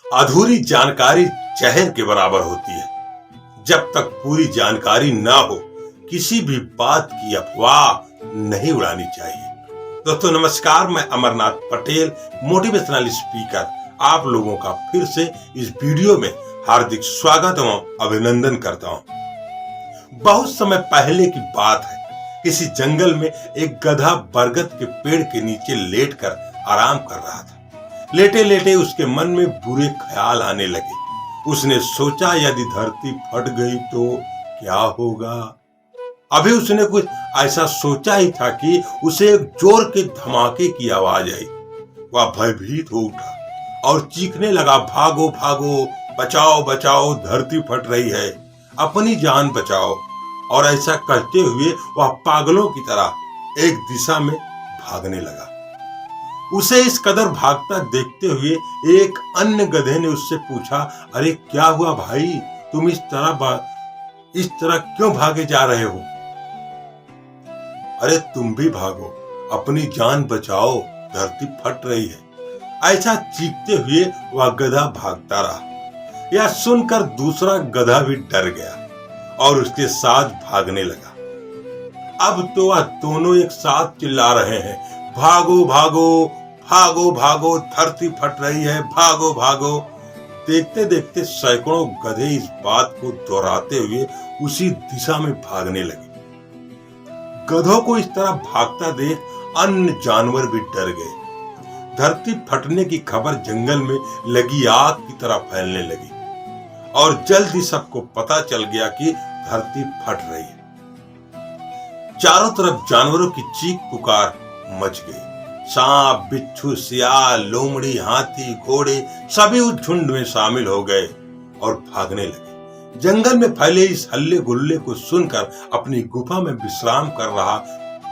अधूरी जानकारी जहर के बराबर होती है। जब तक पूरी जानकारी ना हो, किसी भी बात की अफवाह नहीं उड़ानी चाहिए। दोस्तों नमस्कार, मैं अमरनाथ पटेल, मोटिवेशनल स्पीकर, आप लोगों का फिर से इस वीडियो में हार्दिक स्वागत एवं अभिनंदन करता हूं। बहुत समय पहले की बात है, किसी जंगल में एक गधा बरगद के पेड़ के नीचे लेटकर आराम कर रहा था। लेटे लेटे उसके मन में बुरे ख्याल आने लगे। उसने सोचा, यदि धरती फट गई तो क्या होगा। अभी उसने कुछ ऐसा सोचा ही था कि उसे एक जोर के धमाके की आवाज आई। वह भयभीत हो उठा और चीखने लगा, भागो भागो, बचाओ बचाओ, धरती फट रही है, अपनी जान बचाओ। और ऐसा कहते हुए वह पागलों की तरह एक दिशा में भागने लगा। उसे इस कदर भागता देखते हुए एक अन्य गधे ने उससे पूछा, अरे क्या हुआ भाई, तुम इस तरह क्यों भागे जा रहे हो? अरे तुम भी भागो, अपनी जान बचाओ, धरती फट रही है। ऐसा चीखते हुए वह गधा भागता रहा। यह सुनकर दूसरा गधा भी डर गया और उसके साथ भागने लगा। अब तो वह दोनों एक साथ चिल्ला रहे हैं, भागो भागो, भागो भागो, धरती फट रही है, भागो भागो। देखते देखते सैकड़ों गधे इस बात को दोहराते हुए उसी दिशा में भागने लगे। गधों को इस तरह भागता देख अन्य जानवर भी डर गए। धरती फटने की खबर जंगल में लगी आग की तरह फैलने लगी और जल्द ही सबको पता चल गया कि धरती फट रही है। चारों तरफ जानवरों की चीख पुकार मच गई। सांप, बिच्छू, सियाल, लोमड़ी, हाथी, घोड़े सभी उस झुंड में शामिल हो गए और भागने लगे। जंगल में फैले इस हल्ले गुल्ले को सुनकर अपनी गुफा में विश्राम कर रहा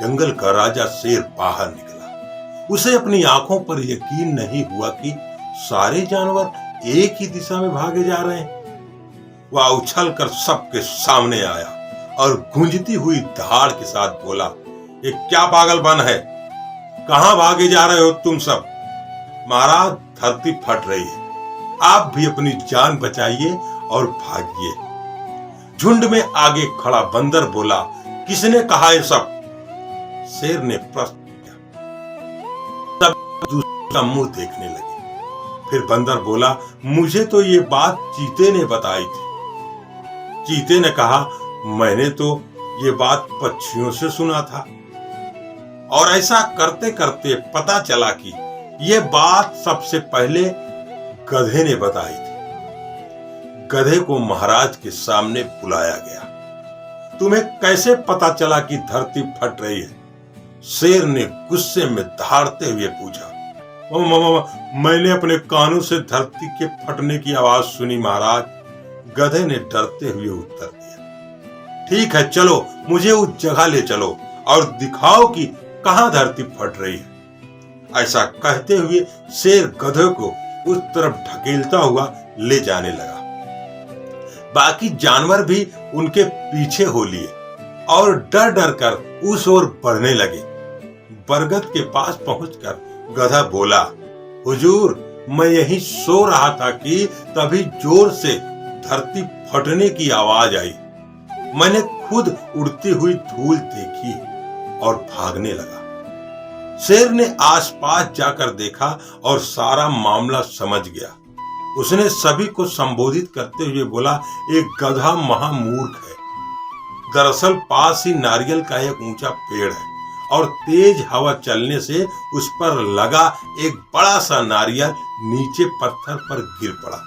जंगल का राजा शेर बाहर निकला। उसे अपनी आंखों पर यकीन नहीं हुआ कि सारे जानवर एक ही दिशा में भागे जा रहे हैं। वह उछलकर सबके सामने आया और गूंजती हुई दहाड़ के साथ बोला, ये क्या पागलपन है, कहां भागे जा रहे हो तुम सब? महाराज, धरती फट रही है, आप भी अपनी जान बचाइए और भागिए। झुंड में आगे खड़ा बंदर बोला, किसने कहा ये सब? शेर ने प्रश्न किया। सब दूसरा मुंह देखने लगे। फिर बंदर बोला, मुझे तो ये बात चीते ने बताई थी। चीते ने कहा, मैंने तो ये बात पक्षियों से सुना था। और ऐसा करते करते पता चला कि ये बात सबसे पहले गधे ने बताई थी। गधे को महाराज के सामने बुलाया गया। तुम्हें कैसे पता चला कि धरती फट रही है? शेर ने गुस्से में दहाड़ते हुए पूछा। मैंने अपने कानों से धरती के फटने की आवाज सुनी महाराज, गधे ने डरते हुए उत्तर दिया। ठीक है, चलो मुझे उस जगह ले चलो और दिखाओ कि कहां धरती फट रही है। ऐसा कहते हुए शेर गधे को उस तरफ ढकेलता हुआ ले जाने लगा। बाकी जानवर भी उनके पीछे हो लिए और डर डर कर उस ओर बढ़ने लगे। बरगद के पास पहुंचकर गधा बोला, हुजूर, मैं यहीं सो रहा था कि तभी जोर से धरती फटने की आवाज आई। मैंने खुद उड़ती हुई धूल देखी और भागने लगा। शेर ने आसपास जाकर देखा और सारा मामला समझ गया। उसने सभी को संबोधित करते हुए बोला, एक गधा महामूर्ख है। दरअसल पास ही नारियल का एक ऊंचा पेड़ है और तेज हवा चलने से उस पर लगा एक बड़ा सा नारियल नीचे पत्थर पर गिर पड़ा।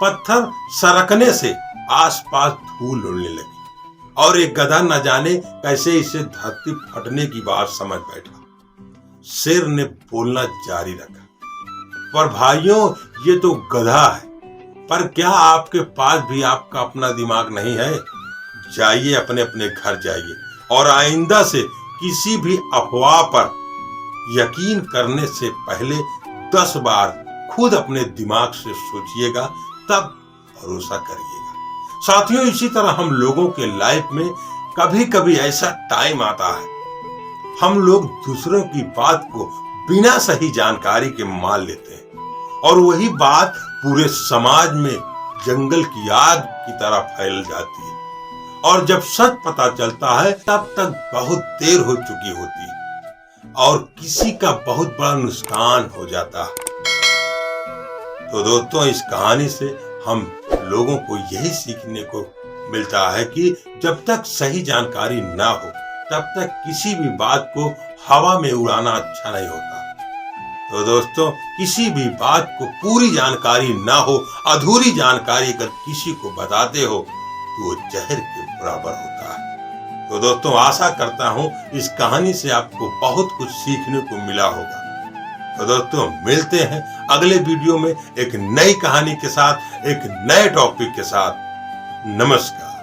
पत्थर सरकने से आसपास धूल उड़ने लगी और एक गधा न जाने कैसे इसे धरती फटने की बात समझ बैठा। शेर ने बोलना जारी रखा, पर भाइयों, ये तो गधा है, पर क्या आपके पास भी आपका अपना दिमाग नहीं है? जाइए, अपने अपने घर जाइए और आइंदा से किसी भी अफवाह पर यकीन करने से पहले 10 बार खुद अपने दिमाग से सोचिएगा, तब भरोसा करिएगा। साथियों, इसी तरह हम लोगों के लाइफ में कभी कभी ऐसा टाइम आता है, हम लोग दूसरों की बात को बिना सही जानकारी के मान लेते हैं और वही बात पूरे समाज में जंगल की आग की तरह फैल जाती है और जब सच पता चलता है तब तक बहुत देर हो चुकी होती है और किसी का बहुत बड़ा नुकसान हो जाता है। तो दोस्तों, इस कहानी से हम लोगों को यही सीखने को मिलता है कि जब तक सही जानकारी ना हो तब तक किसी भी बात को हवा में उड़ाना अच्छा नहीं होता। तो दोस्तों, किसी भी बात को पूरी जानकारी ना हो, अधूरी जानकारी अगर किसी को बताते हो तो वो जहर के बराबर होता है। तो दोस्तों, आशा करता हूँ इस कहानी से आपको बहुत कुछ सीखने को मिला होगा। तो दोस्तों, मिलते हैं अगले वीडियो में एक नई कहानी के साथ, एक नए टॉपिक के साथ। नमस्कार।